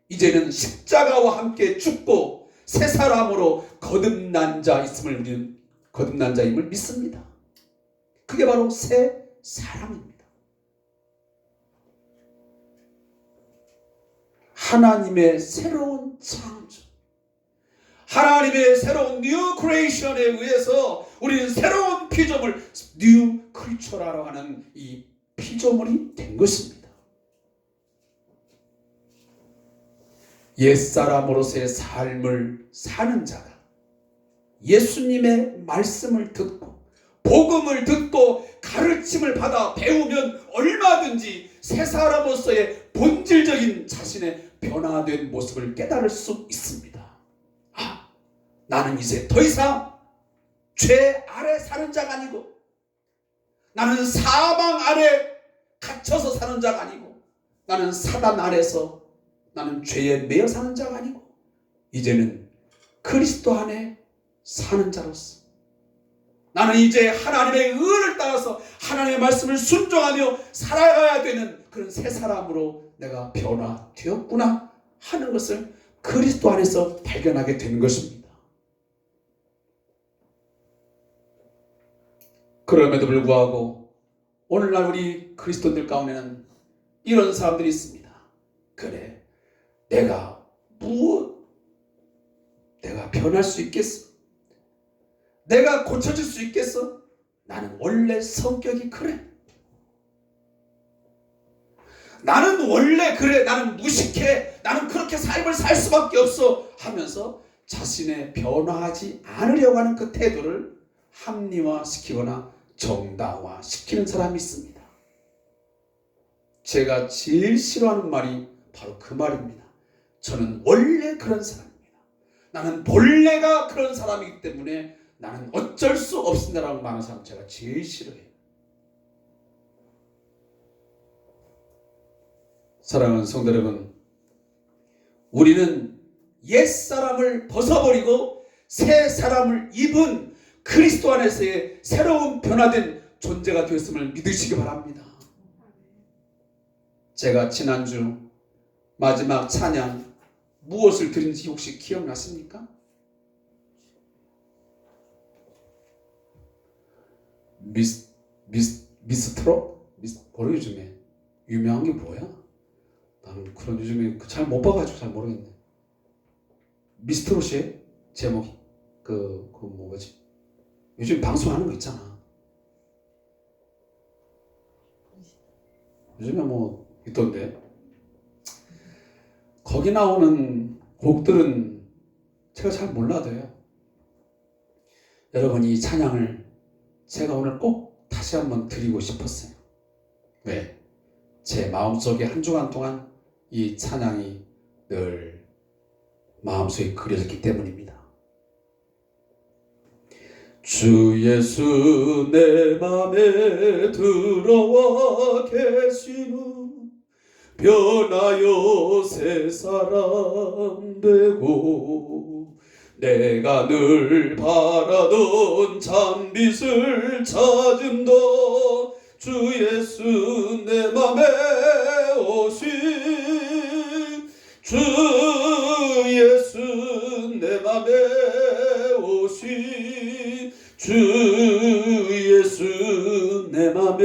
이제는 십자가와 함께 죽고 새 사람으로 거듭난 자임을 믿습니다. 그게 바로 새 사람입니다. 하나님의 새로운 창조, 하나님의 새로운 뉴 크리에이션에 의해서 우리는 새로운 피조물, 뉴 크리처라고 하는 이 피조물이 된 것입니다. 옛사람으로서의 삶을 사는 자가 예수님의 말씀을 듣고 복음을 듣고 가르침을 받아 배우면 얼마든지 새 사람으로서의 본질적인 자신의 변화된 모습을 깨달을 수 있습니다. 나는 이제 더 이상 죄 아래 사는 자가 아니고, 나는 사망 아래 갇혀서 사는 자가 아니고, 나는 사단 아래서, 나는 죄에 매여 사는 자가 아니고, 이제는 그리스도 안에 사는 자로서 나는 이제 하나님의 의를 따라서 하나님의 말씀을 순종하며 살아가야 되는 그런 새 사람으로 내가 변화되었구나 하는 것을 그리스도 안에서 발견하게 되는 것입니다. 그럼에도 불구하고 오늘날 우리 그리스도인들 가운데는 이런 사람들이 있습니다. 그래, 내가 변할 수 있겠어? 내가 고쳐질 수 있겠어? 나는 원래 성격이 그래. 나는 원래 그래. 나는 무식해. 나는 그렇게 삶을 살 수밖에 없어 하면서 자신의 변화하지 않으려고 하는 그 태도를 합리화시키거나 정당화시키는 사람이 있습니다. 제가 제일 싫어하는 말이 바로 그 말입니다. 저는 원래 그런 사람입니다. 나는 본래가 그런 사람이기 때문에 나는 어쩔 수 없습니다라고 말하는 사람 제가 제일 싫어해요. 사랑하는 성도 여러분, 우리는 옛사람을 벗어버리고 새 사람을 입은 그리스도 안에서의 새로운 변화된 존재가 되었음을 믿으시기 바랍니다. 제가 지난주 마지막 찬양 무엇을 드린지 혹시 기억나십니까? 미스트로? 모르 요즘에 유명한 게 뭐야? 나는 그런 요즘에 잘 못 봐가지고 잘 모르겠네. 미스트롯의 제목이 뭐지? 요즘 방송하는 거 있잖아. 요즘에 뭐 있던데. 거기 나오는 곡들은 제가 잘 몰라도요. 여러분, 이 찬양을 제가 오늘 꼭 다시 한번 드리고 싶었어요. 왜? 제 마음속에 한 주간 동안 이 찬양이 늘 마음속에 그려졌기 때문입니다. 주 예수 내 맘에 들어와 계시는 변하여 새 사람 되고 내가 늘 바라던 참빛을 찾음도 주 예수 내 맘에 오신 주 예수 내 맘에 오신 주 예수 내 맘에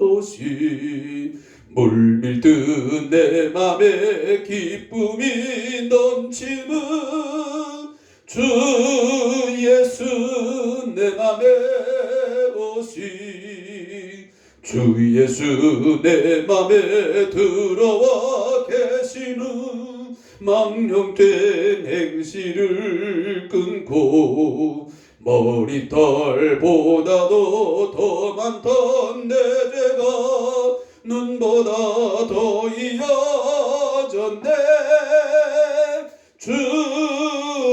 오신 물밀듯 내 맘에 기쁨이 넘치는 주 예수 내 맘에 오신 주 예수 내 맘에 들어와 계시는 망령된 행실을 끊고 머리털보다도 더 많던 내 죄가 눈보다 더 이어졌네. 주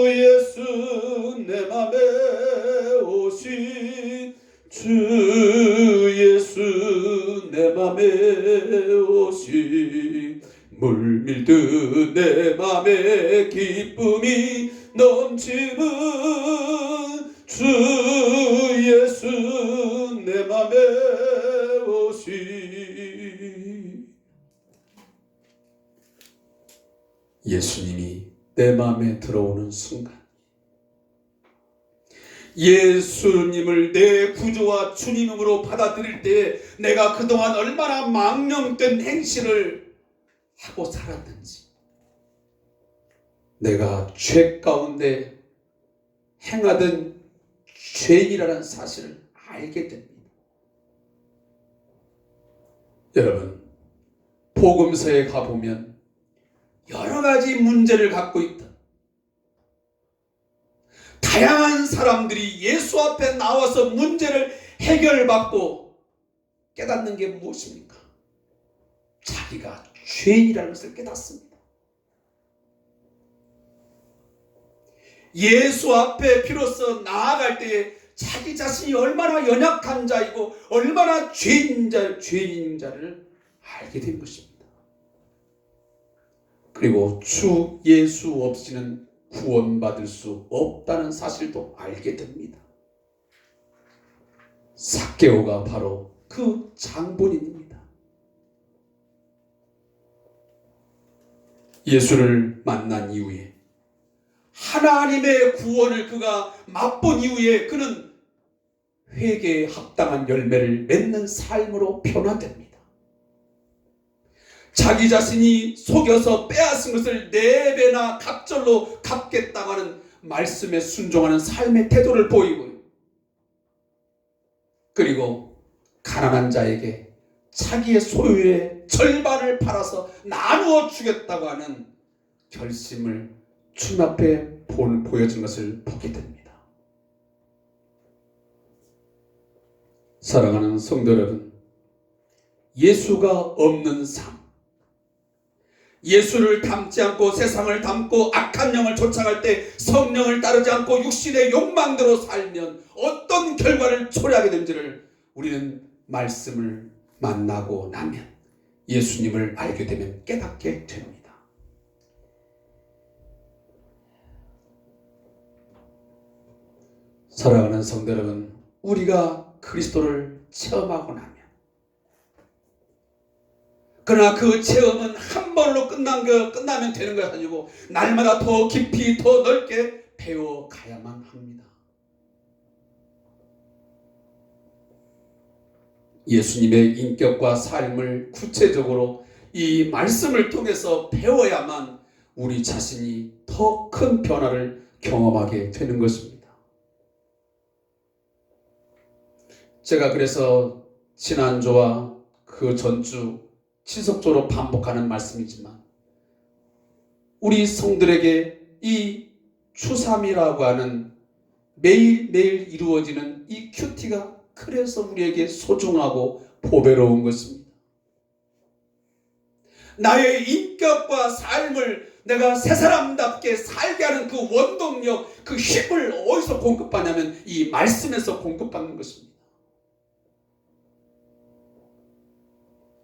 예수 내 맘에 오신 주 예수 내 맘에 오신 물밀듯 내 맘에 기쁨이 넘치는 주 예수 내 맘에 오신 예수님이 내 마음에 들어오는 순간, 예수님을 내 구주와 주님으로 받아들일 때 내가 그동안 얼마나 망령된 행실을 하고 살았는지, 내가 죄 가운데 행하던 죄인이라는 사실을 알게 됩니다. 여러분, 복음서에 가보면 여러 가지 문제를 갖고 있다. 다양한 사람들이 예수 앞에 나와서 문제를 해결받고 깨닫는 게 무엇입니까? 자기가 죄인이라는 것을 깨닫습니다. 예수 앞에 비로소 나아갈 때에 자기 자신이 얼마나 연약한 자이고 얼마나 죄인인 자를 알게 된 것입니다. 그리고 주 예수 없이는 구원받을 수 없다는 사실도 알게 됩니다. 삭개오가 바로 그 장본인입니다. 예수를 만난 이후에 하나님의 구원을 그가 맛본 이후에 그는 회개에 합당한 열매를 맺는 삶으로 변화됩니다. 자기 자신이 속여서 빼앗은 것을 4배나 갑절로 갚겠다고 하는 말씀에 순종하는 삶의 태도를 보이고요. 그리고 가난한 자에게 자기의 소유의 절반을 팔아서 나누어 주겠다고 하는 결심을 주님 앞에 보여준 것을 보게 됩니다. 사랑하는 성도 여러분, 예수가 없는 삶, 예수를 닮지 않고 세상을 닮고 악한 영을 쫓아갈 때 성령을 따르지 않고 육신의 욕망대로 살면 어떤 결과를 초래하게 되는지를 우리는 말씀을 만나고 나면, 예수님을 알게 되면 깨닫게 됩니다. 사랑하는 성도 여러분, 우리가 그리스도를 체험하고 나면, 그러나 그 체험은 한 번으로 끝나면 되는 것이 아니고 날마다 더 깊이 더 넓게 배워가야만 합니다. 예수님의 인격과 삶을 구체적으로 이 말씀을 통해서 배워야만 우리 자신이 더 큰 변화를 경험하게 되는 것입니다. 제가 그래서 지난주와 그 전주 지속적으로 반복하는 말씀이지만, 우리 성들에게 이 추삼이라고 하는 매일매일 이루어지는 이 큐티가 그래서 우리에게 소중하고 보배로운 것입니다. 나의 인격과 삶을 내가 새 사람답게 살게 하는 그 원동력, 그 힘을 어디서 공급하냐면 이 말씀에서 공급받는 것입니다.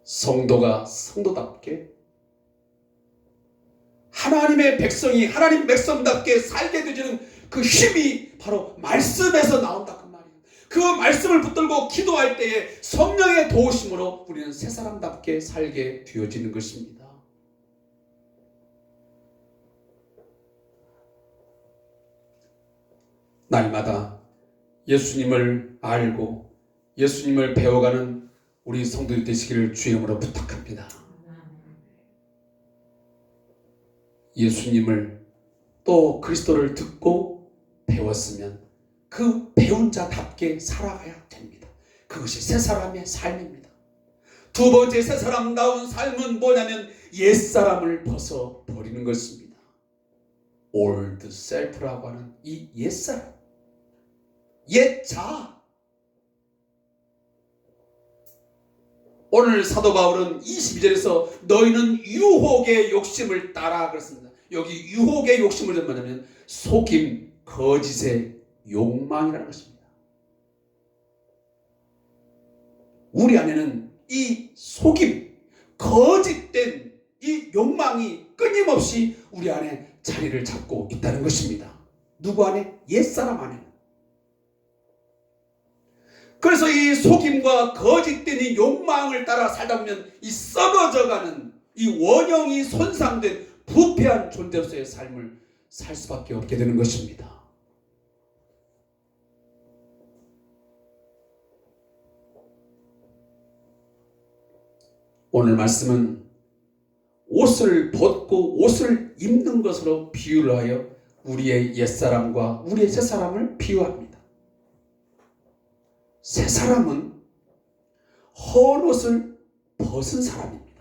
성도가 성도답게, 하나님의 백성이 하나님 백성답게 살게 되지는 그 힘이 바로 말씀에서 나온다 그 말이에요. 그 말씀을 붙들고 기도할 때에 성령의 도우심으로 우리는 새 사람답게 살게 되어지는 것입니다. 날마다 예수님을 알고 예수님을 배워가는 우리 성도들 되시기를 주의 이름으로 부탁합니다. 예수님을 또 그리스도를 듣고 배웠으면 그 배운 자답게 살아가야 됩니다. 그것이 새 사람의 삶입니다. 두 번째 새 사람다운 삶은 뭐냐면 옛사람을 벗어버리는 것입니다. old self라고 하는 이 옛사람, 옛자. 오늘 사도 바울은 22절에서 너희는 유혹의 욕심을 따라 그랬습니다. 여기 유혹의 욕심을 뭐냐면 속임, 거짓의 욕망이라는 것입니다. 우리 안에는 이 속임, 거짓된 이 욕망이 끊임없이 우리 안에 자리를 잡고 있다는 것입니다. 누구 안에? 옛사람 안에. 그래서 이 속임과 거짓된 이 욕망을 따라 살다 보면 이 썩어져가는 이 원형이 손상된 부패한 존재로서의 삶을 살 수밖에 없게 되는 것입니다. 오늘 말씀은 옷을 벗고 옷을 입는 것으로 비유를 하여 우리의 옛사람과 우리의 새사람을 비유합니다. 새사람은 헌 옷을 벗은 사람입니다.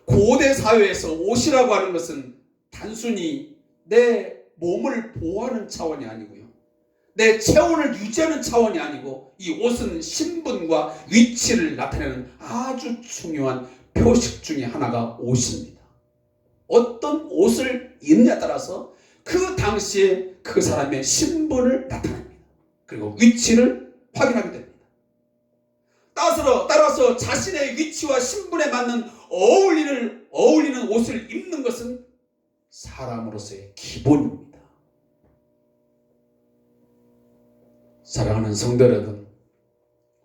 고대 사회에서 옷이라고 하는 것은 단순히 내 몸을 보호하는 차원이 아니고요, 내 체온을 유지하는 차원이 아니고, 이 옷은 신분과 위치를 나타내는 아주 중요한 표식 중에 하나가 옷입니다. 어떤 옷을 입느냐에 따라서 그 당시에 그 사람의 신분을 나타냅니다. 그리고 위치를 확인하게 됩니다. 따라서 자신의 위치와 신분에 맞는 어울리는 옷을 입는 것은 사람으로서의 기본입니다. 사랑하는 성도 여러분,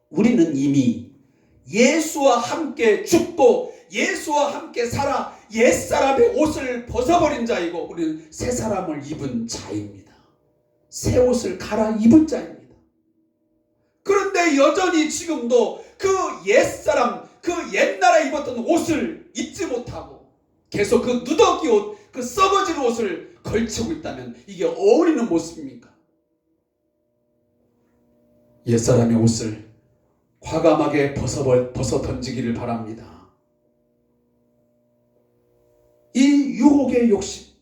우리는 이미 예수와 함께 죽고 예수와 함께 살아 옛사람의 옷을 벗어버린 자이고, 우리는 새 사람을 입은 자입니다. 새 옷을 갈아입은 자입니다. 그런데 여전히 지금도 그 옛사람, 그 옛날에 입었던 옷을 입지 못하고 계속 그 누더기 옷, 그 썩어진 옷을 걸치고 있다면 이게 어울리는 모습입니까? 옛사람의 옷을 과감하게 벗어 던지기를 바랍니다. 이 유혹의 욕심,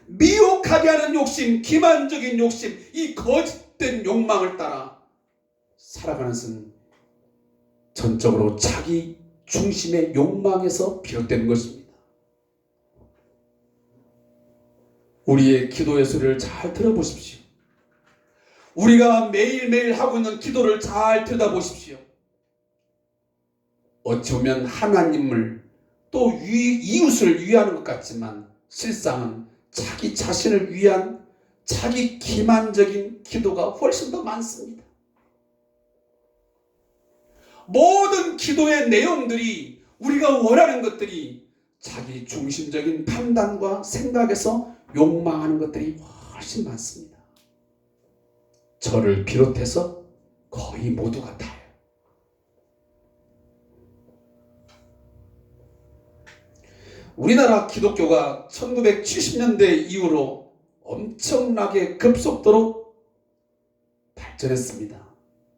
미혹하게 하는 욕심, 기만적인 욕심, 이 거짓된 욕망을 따라 살아가는 것은 전적으로 자기 중심의 욕망에서 비롯되는 것입니다. 우리의 기도의 소리를 잘 들어보십시오. 우리가 매일매일 하고 있는 기도를 잘 들여다보십시오. 어찌 보면 하나님을 또 이웃을 위하는 것 같지만 실상은 자기 자신을 위한 자기 기만적인 기도가 훨씬 더 많습니다. 모든 기도의 내용들이, 우리가 원하는 것들이 자기 중심적인 판단과 생각에서 욕망하는 것들이 훨씬 많습니다. 저를 비롯해서 거의 모두 같아요. 우리나라 기독교가 1970년대 이후로 엄청나게 급속도로 발전했습니다.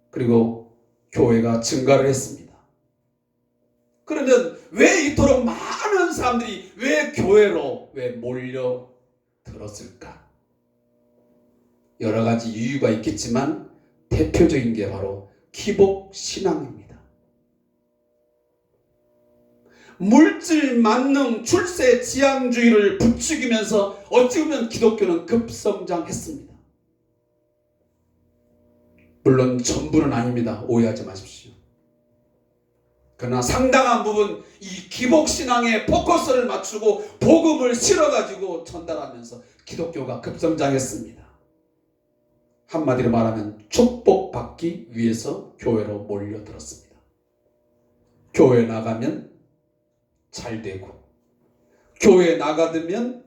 그리고 교회가 증가를 했습니다. 그러면 왜 이토록 많은 사람들이 왜 교회로 몰려들었을까? 여러 가지 이유가 있겠지만 대표적인 게 바로 기복신앙입니다. 물질, 만능, 출세, 지향주의를 부추기면서 어찌 보면 기독교는 급성장했습니다. 물론 전부는 아닙니다. 오해하지 마십시오. 그러나 상당한 부분 이 기복신앙에 포커스를 맞추고 복음을 실어가지고 전달하면서 기독교가 급성장했습니다. 한마디로 말하면 축복받기 위해서 교회로 몰려들었습니다. 교회 나가면 잘 되고, 교회 나가면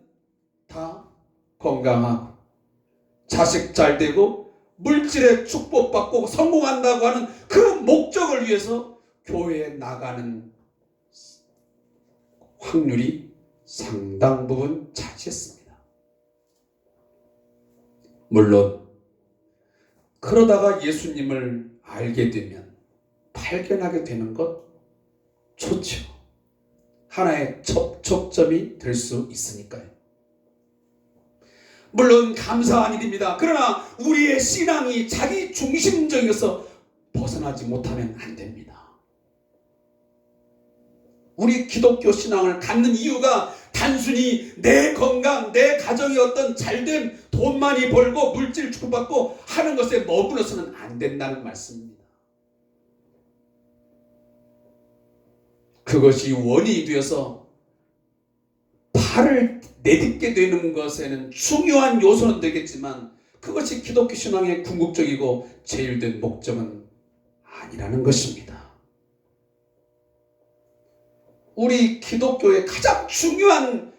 다 건강하고, 자식 잘 되고, 물질에 축복받고 성공한다고 하는 그 목적을 위해서 교회에 나가는 확률이 상당 부분 차지했습니다. 물론 그러다가 예수님을 알게 되면, 발견하게 되는 것 좋죠. 하나의 접촉점이 될 수 있으니까요. 물론 감사한 일입니다. 그러나 우리의 신앙이 자기 중심적에서 벗어나지 못하면 안 됩니다. 우리 기독교 신앙을 갖는 이유가 단순히 내 건강, 내 가정이 어떤 잘됨, 돈 많이 벌고 물질 축복받고 하는 것에 머물러서는 안 된다는 말씀입니다. 그것이 원인이 되어서 발을 내딛게 되는 것에는 중요한 요소는 되겠지만, 그것이 기독교 신앙의 궁극적이고 제일된 목적은 아니라는 것입니다. 우리 기독교의 가장 중요한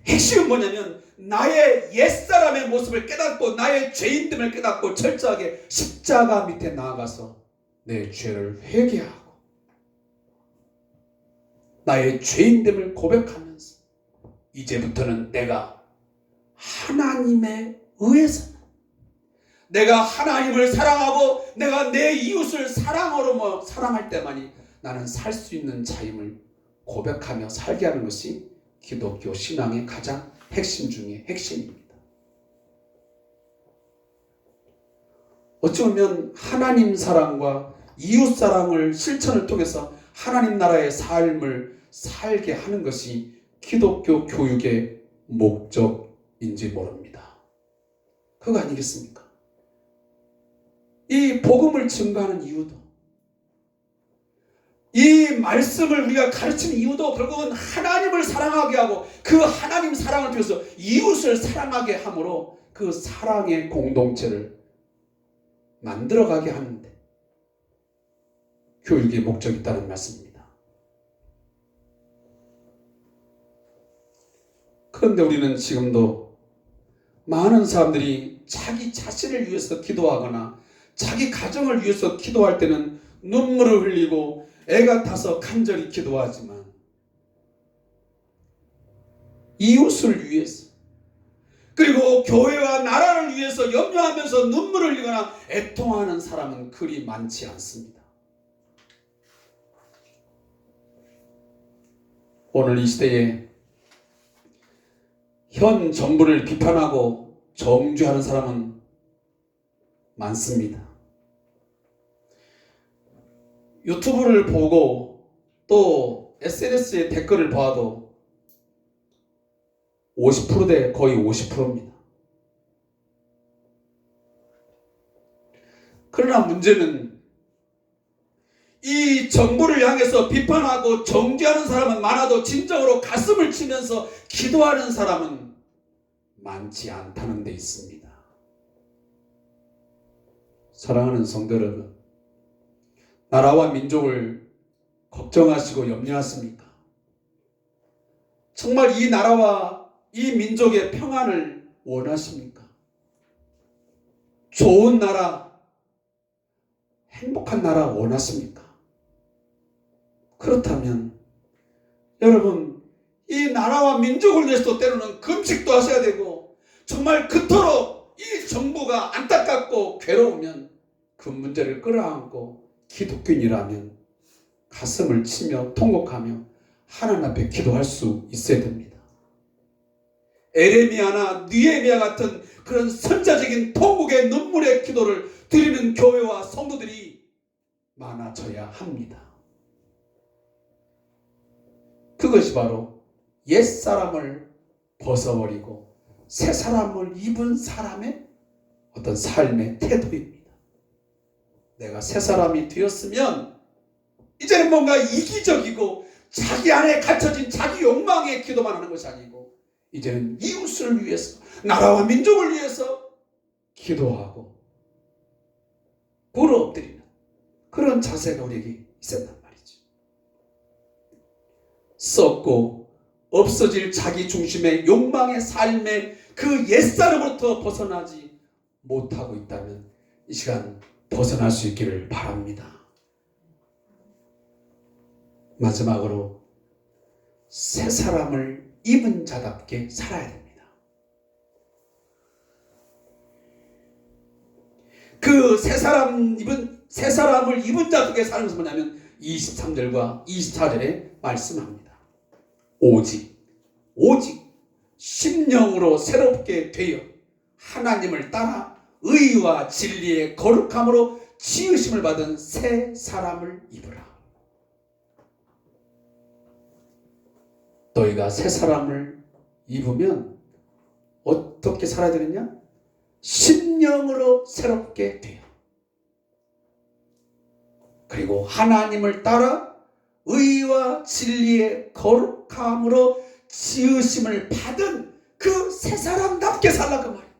핵심은 뭐냐면 나의 옛사람의 모습을 깨닫고 나의 죄인됨을 깨닫고 철저하게 십자가 밑에 나아가서 내 죄를 회개하고 나의 죄인됨을 고백하면서 이제부터는 내가 하나님에 의해서 내가 하나님을 사랑하고 내가 내 이웃을 사랑할 때만이 나는 살 수 있는 자임을 고백하며 살게 하는 것이 기독교 신앙의 가장 핵심 중의 핵심입니다. 어찌 보면 하나님 사랑과 이웃 사랑을 실천을 통해서 하나님 나라의 삶을 살게 하는 것이 기독교 교육의 목적인지 모릅니다. 그거 아니겠습니까? 이 복음을 증거하는 이유도 이 말씀을 우리가 가르치는 이유도 결국은 하나님을 사랑하게 하고 그 하나님 사랑을 통해서 이웃을 사랑하게 함으로 그 사랑의 공동체를 만들어가게 하는데 교육의 목적이 있다는 말씀입니다. 그런데 우리는 지금도 많은 사람들이 자기 자신을 위해서 기도하거나 자기 가정을 위해서 기도할 때는 눈물을 흘리고 애가 타서 간절히 기도하지만 이웃을 위해서 그리고 교회와 나라를 위해서 염려하면서 눈물을 흘리거나 애통하는 사람은 그리 많지 않습니다. 오늘 이 시대에 현 정부를 비판하고 정죄하는 사람은 많습니다. 유튜브를 보고 또 SNS의 댓글을 봐도 50%대 거의 50%입니다. 그러나 문제는 이 정부를 향해서 비판하고 정죄하는 사람은 많아도 진정으로 가슴을 치면서 기도하는 사람은 많지 않다는 데 있습니다. 사랑하는 성도 여러분, 나라와 민족을 걱정하시고 염려하십니까? 정말 이 나라와 이 민족의 평안을 원하십니까? 좋은 나라, 행복한 나라 원하십니까? 그렇다면 여러분, 이 나라와 민족을 위해서 때로는 금식도 하셔야 되고 정말 그토록 이 정부가 안타깝고 괴로우면 그 문제를 끌어안고 기독교인이라면 가슴을 치며 통곡하며 하나님 앞에 기도할 수 있어야 됩니다. 에레미야나 느헤미야 같은 그런 선자적인 통곡의 눈물의 기도를 드리는 교회와 성도들이 많아져야 합니다. 그것이 바로 옛사람을 벗어버리고 새사람을 입은 사람의 어떤 삶의 태도입니다. 내가 새사람이 되었으면 이제는 뭔가 이기적이고 자기 안에 갇혀진 자기 욕망에 기도만 하는 것이 아니고 이제는 이웃을 위해서 나라와 민족을 위해서 기도하고 부르 엎드리는 그런 자세가 우리에게 있었단 말이죠. 썩고 없어질 자기 중심의 욕망의 삶의 그 옛사람으로부터 벗어나지 못하고 있다면 이 시간 벗어날 수 있기를 바랍니다. 마지막으로 새 사람을 입은 자답게 살아야 됩니다. 그 새 사람을 입은 자답게 사는 것은 뭐냐면 23절과 24절에 말씀합니다. 오직 심령으로 새롭게 되어 하나님을 따라 의와 진리의 거룩함으로 지으심을 받은 새 사람을 입으라. 너희가 새 사람을 입으면 어떻게 살아야 되느냐? 심령으로 새롭게 돼요. 그리고 하나님을 따라 의와 진리의 거룩함으로 지으심을 받은 그 새 사람답게 살라 그 말이에요.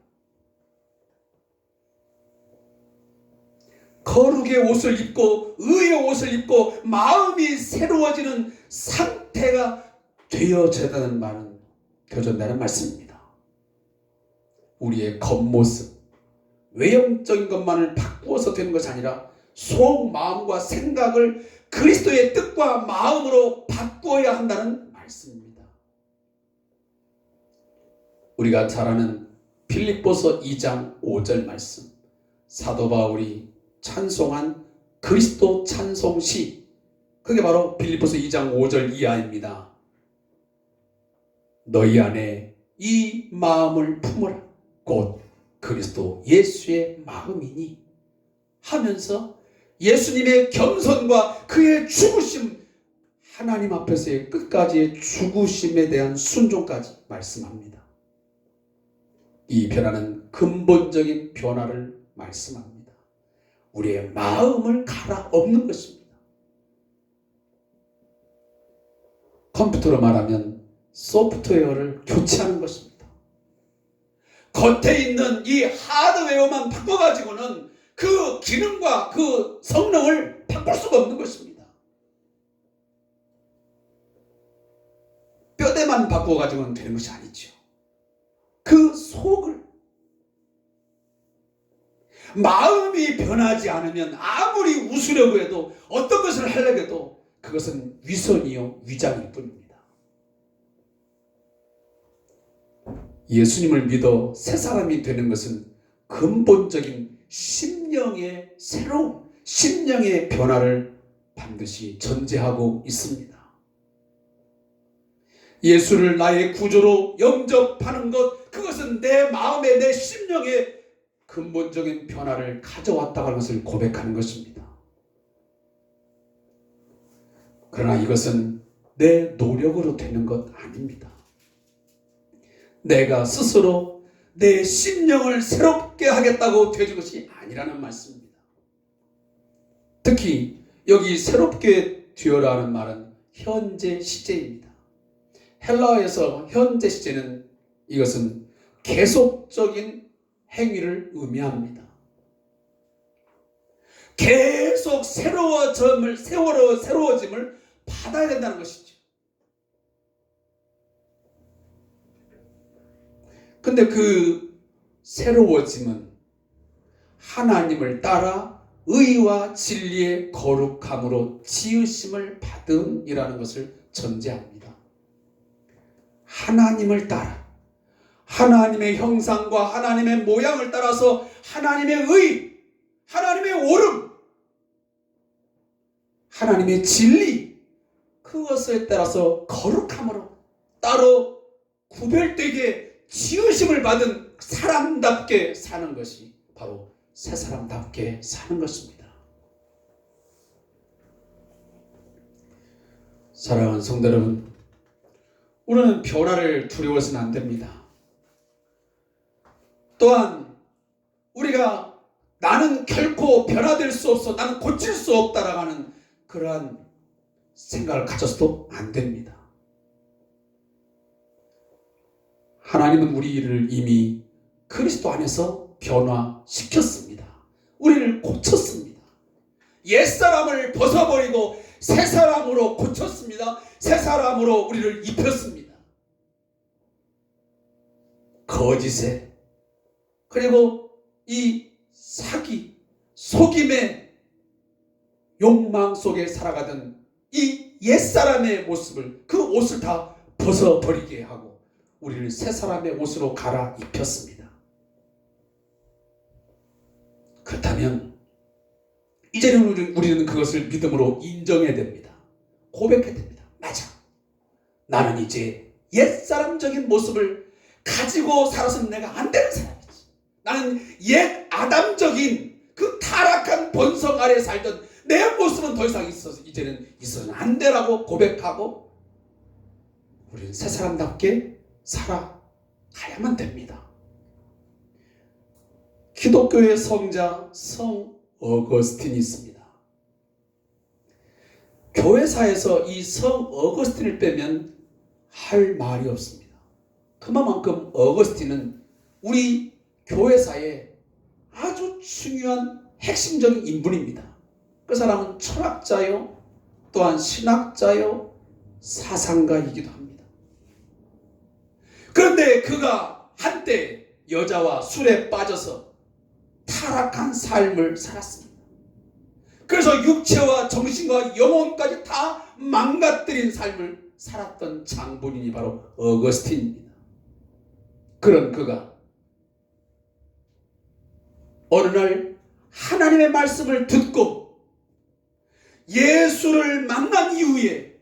거룩의 옷을 입고 의의 옷을 입고 마음이 새로워지는 상태가 되어져야한다는 말은 되어진다는 말씀입니다. 우리의 겉모습, 외형적인 것만을 바꾸어서 되는 것이 아니라 속 마음과 생각을 그리스도의 뜻과 마음으로 바꾸어야 한다는 말씀입니다. 우리가 잘 아는 빌립보서 2장 5절 말씀, 사도 바울이 찬송한 그리스도 찬송시, 그게 바로 빌립보서 2장 5절 이하입니다. 너희 안에 이 마음을 품으라, 곧 그리스도 예수의 마음이니 하면서 예수님의 겸손과 그의 죽으심, 하나님 앞에서의 끝까지의 죽으심에 대한 순종까지 말씀합니다. 이 변화는 근본적인 변화를 말씀합니다. 우리의 마음을 갈아엎는 것입니다. 컴퓨터로 말하면 소프트웨어를 교체하는 것입니다. 겉에 있는 이 하드웨어만 바꿔가지고는 그 기능과 그 성능을 바꿀 수가 없는 것입니다. 뼈대만 바꿔가지고는 되는 것이 아니죠. 그 속을, 마음이 변하지 않으면 아무리 웃으려고 해도 어떤 것을 하려고 해도 그것은 위선이요 위장일 뿐입니다. 예수님을 믿어 새 사람이 되는 것은 근본적인 심령의 새로움, 심령의 변화를 반드시 전제하고 있습니다. 예수를 나의 구주로 영접하는 것, 그것은 내 마음에, 내 심령에 근본적인 변화를 가져왔다고 하는 것을 고백하는 것입니다. 그러나 이것은 내 노력으로 되는 것 아닙니다. 내가 스스로 내 심령을 새롭게 하겠다고 되는 것이 아니라는 말씀입니다. 특히 여기 새롭게 되어라는 말은 현재 시제입니다. 헬라어에서 현재 시제는 이것은 계속적인 행위를 의미합니다. 계속 새로워짐을 받아야 된다는 것이죠. 근데 그 새로워짐은 하나님을 따라 의와 진리의 거룩함으로 지으심을 받음이라는 것을 전제합니다. 하나님을 따라, 하나님의 형상과 하나님의 모양을 따라서 하나님의 의, 하나님의 옳음, 하나님의 진리, 그것에 따라서 거룩함으로 따로 구별되게 지으심을 받은 사람답게 사는 것이 바로 새 사람답게 사는 것입니다. 사랑하는 성도 여러분, 우리는 변화를 두려워서는 안 됩니다. 또한 우리가 나는 결코 변화될 수 없어, 나는 고칠 수 없다라고 하는 그러한 생각을 가져서도 안 됩니다. 하나님은 우리를 이미 그리스도 안에서 변화시켰습니다. 우리를 고쳤습니다. 옛사람을 벗어버리고 새 사람으로 고쳤습니다. 새 사람으로 우리를 입혔습니다. 거짓에, 그리고 이 사기, 속임의 욕망 속에 살아가던 이 옛사람의 모습을, 그 옷을 다 벗어버리게 하고 우리를 새 사람의 옷으로 갈아입혔습니다. 그렇다면 이제는 우리는 그것을 믿음으로 인정해야 됩니다. 고백해야 됩니다. 맞아, 나는 이제 옛사람적인 모습을 가지고 살아서는 내가 안 되는 사람이지. 나는 옛 아담적인 그 타락한 본성 아래 살던 내 모습은 더 이상 이제는 있어서는 안 되라고 고백하고 우리는 새 사람답게 살아가야만 됩니다. 기독교의 성자 성 어거스틴이 있습니다. 교회사에서 이 성 어거스틴을 빼면 할 말이 없습니다. 그만큼 어거스틴은 우리 교회사에 아주 중요한 핵심적인 인물입니다. 그 사람은 철학자요, 또한 신학자요, 사상가이기도 합니다. 그런데 그가 한때 여자와 술에 빠져서 타락한 삶을 살았습니다. 그래서 육체와 정신과 영혼까지 다 망가뜨린 삶을 살았던 장본인이 바로 어거스틴입니다. 그런 그가 어느 날 하나님의 말씀을 듣고 예수를 만난 이후에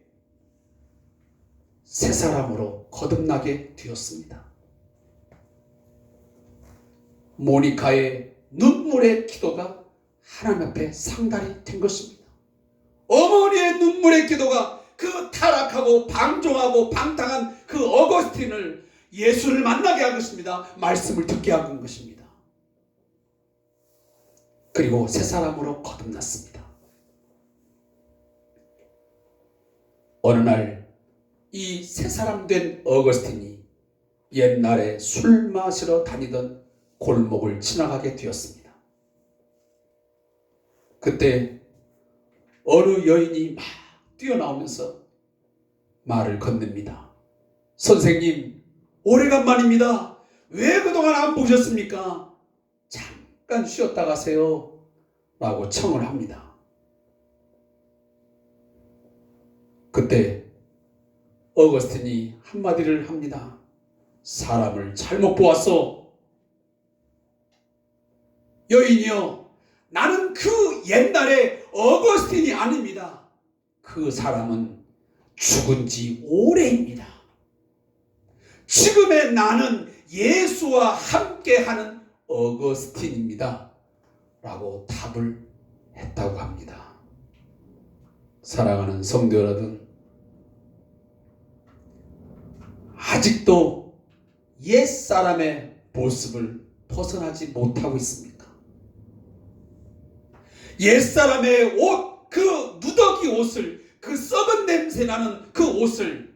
새 사람으로 거듭나게 되었습니다. 모니카의 눈물의 기도가 하나님 앞에 상달이 된 것입니다. 어머니의 눈물의 기도가 그 타락하고 방종하고 방탕한 그 어거스틴을 예수를 만나게 한 것입니다. 말씀을 듣게 한 것입니다. 그리고 새 사람으로 거듭났습니다. 어느 날 이 새 사람 된 어거스틴이 옛날에 술 마시러 다니던 골목을 지나가게 되었습니다. 그때 어느 여인이 막 뛰어나오면서 말을 건넵니다. 선생님, 오래간만입니다. 왜 그동안 안 보셨습니까? 잠깐 쉬었다 가세요. 라고 청을 합니다. 그때 어거스틴이 한마디를 합니다. 사람을 잘못 보았어. 여인이여, 나는 그 옛날의 어거스틴이 아닙니다. 그 사람은 죽은 지 오래입니다. 지금의 나는 예수와 함께하는 어거스틴입니다. 라고 답을 했다고 합니다. 사랑하는 성도 여러분, 아직도 옛사람의 모습을 벗어나지 못하고 있습니까? 옛사람의 옷, 그 누더기 옷을, 그 썩은 냄새 나는 그 옷을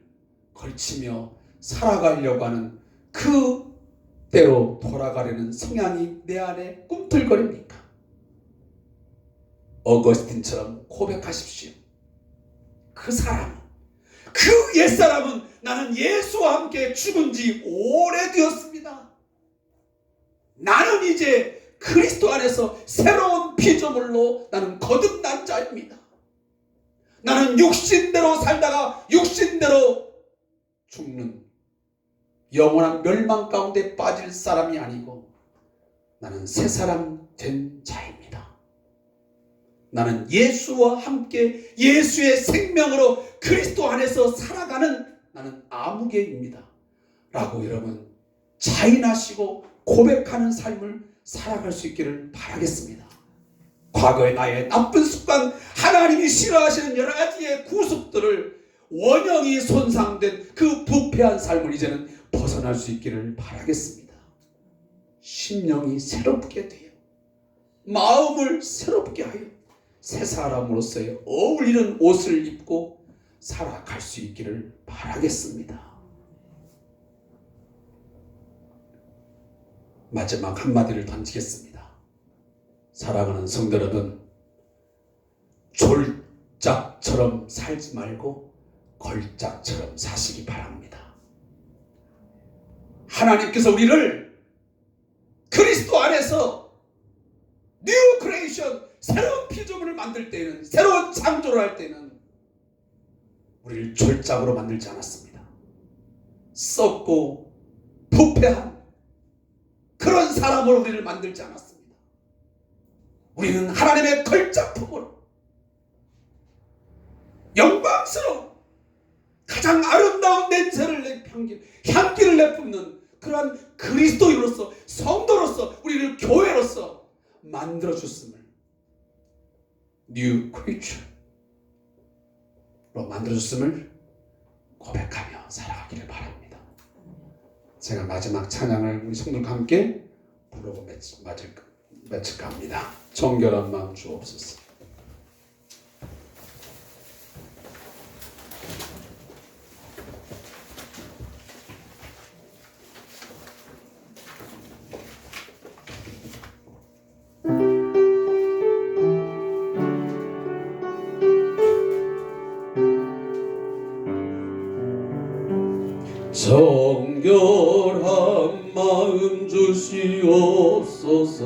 걸치며 살아가려고 하는 그대로 돌아가려는 성향이 내 안에 꿈틀거립니까? 어거스틴처럼 고백하십시오. 그 사람, 그 옛사람은 나는 예수와 함께 죽은 지 오래되었습니다. 나는 이제 그리스도 안에서 새로운 피조물로 나는 거듭난 자입니다. 나는 육신대로 살다가 육신대로 죽는 영원한 멸망 가운데 빠질 사람이 아니고 나는 새 사람 된 자입니다. 나는 예수와 함께 예수의 생명으로 그리스도 안에서 살아가는 나는 아무개입니다. 라고 여러분 자인하시고 고백하는 삶을 살아갈 수 있기를 바라겠습니다. 과거의 나의 나쁜 습관, 하나님이 싫어하시는 여러 가지의 구습들을 원형이 손상된 그 부패한 삶을 이제는 벗어날 수 있기를 바라겠습니다. 심령이 새롭게 되어 마음을 새롭게 하여 새 사람으로서의 어울리는 옷을 입고 살아갈 수 있기를 바라겠습니다. 마지막 한마디를 던지겠습니다. 사랑하는 성도 여러분, 졸작처럼 살지 말고 걸작처럼 사시기 바랍니다. 하나님께서 우리를 그리스도 안에서 뉴 크리에이션, 새로운 피조물을 만들 때는, 새로운 창조를 할 때는 우리를 졸작으로 만들지 않았습니다. 썩고 부패한 그런 사람으로 우리를 만들지 않았습니다. 우리는 하나님의 걸작품으로 영광스러운 가장 아름다운 냄새를 향기를 내뿜는 그러한 그리스도인으로서, 성도로서, 우리를 교회로서 만들어줬음을 뉴 크리처로 만들어줬음을 고백하며 살아가기를 바랍니다. 제가 마지막 찬양을 우리 성도들과 함께 부르고 마칠까 합니다. 정결한 마음 주옵소서. 정결한 마음 주시옵소서.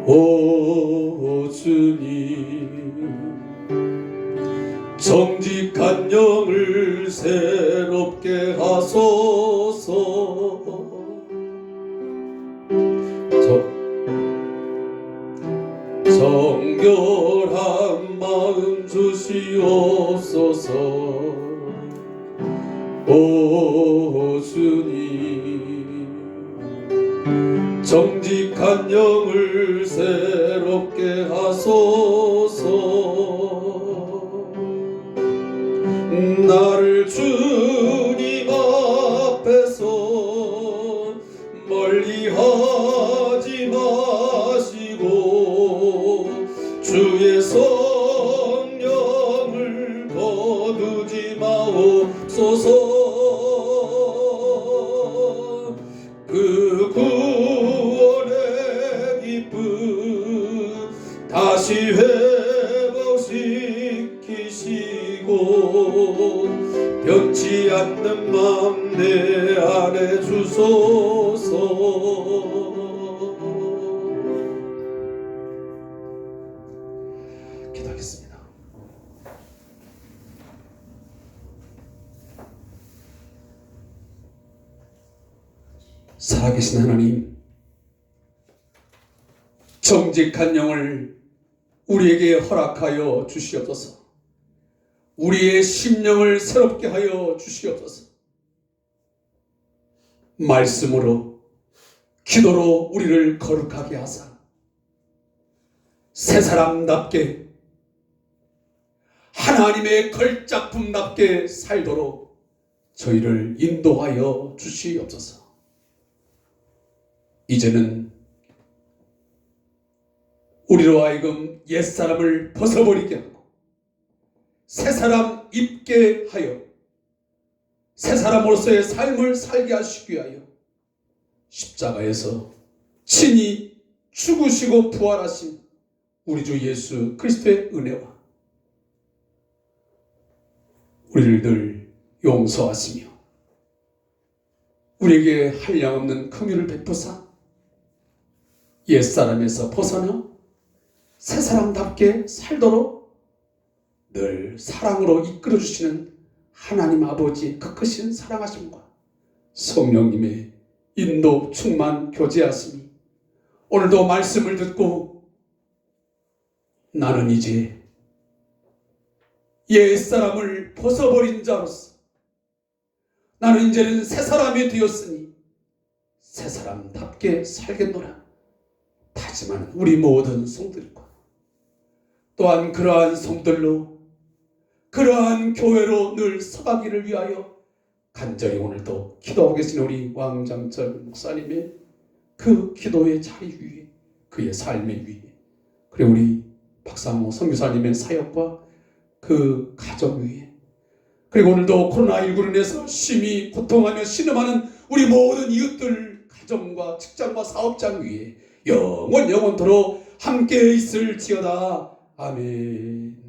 오 주님, 정직한 영을 새롭게 하소서. 정결한 마음 주시옵소서. 오 주님, 정직한 영을 새롭게 하소서. 나를 주님 앞에서 멀리하지 마시고 주의 성령을 거두지 마옵소서. 그 구원의 기쁨 다시 회복시키시고 변치 않는 마음 내 안에 주소서. 기도하겠습니다. 살아계신 하나님, 정직한 영을 우리에게 허락하여 주시옵소서. 우리의 심령을 새롭게 하여 주시옵소서. 말씀으로, 기도로 우리를 거룩하게 하사 새 사람답게, 하나님의 걸작품답게 살도록 저희를 인도하여 주시옵소서. 이제는 우리로 하여금 옛사람을 벗어버리게 하고 새 사람 입게 하여 새 사람으로서의 삶을 살게 하시기 위하여 십자가에서 친히 죽으시고 부활하신 우리 주 예수 그리스도의 은혜와 우리를 늘 용서하시며 우리에게 한량없는 긍휼을 베푸사 옛사람에서 벗어나 새 사람답게 살도록 늘 사랑으로 이끌어주시는 하나님 아버지의 그 크신 사랑하심과 성령님의 인도 충만 교제하심이 오늘도 말씀을 듣고 나는 이제 옛사람을 벗어버린 자로서 나는 이제는 새 사람이 되었으니 새 사람답게 살겠노라 다짐하는 우리 모든 성들과 또한 그러한 성들로 그러한 교회로 늘 서가기를 위하여 간절히 오늘도 기도하고 계신 우리 왕장철 목사님의 그 기도의 자리 위에 그의 삶의 위에 그리고 우리 박상호 선교사님의 사역과 그 가정 위에 그리고 오늘도 코로나19로 인해서 심히 고통하며 신음하는 우리 모든 이웃들 가정과 직장과 사업장 위에 영원토록 함께 있을지어다. 아멘.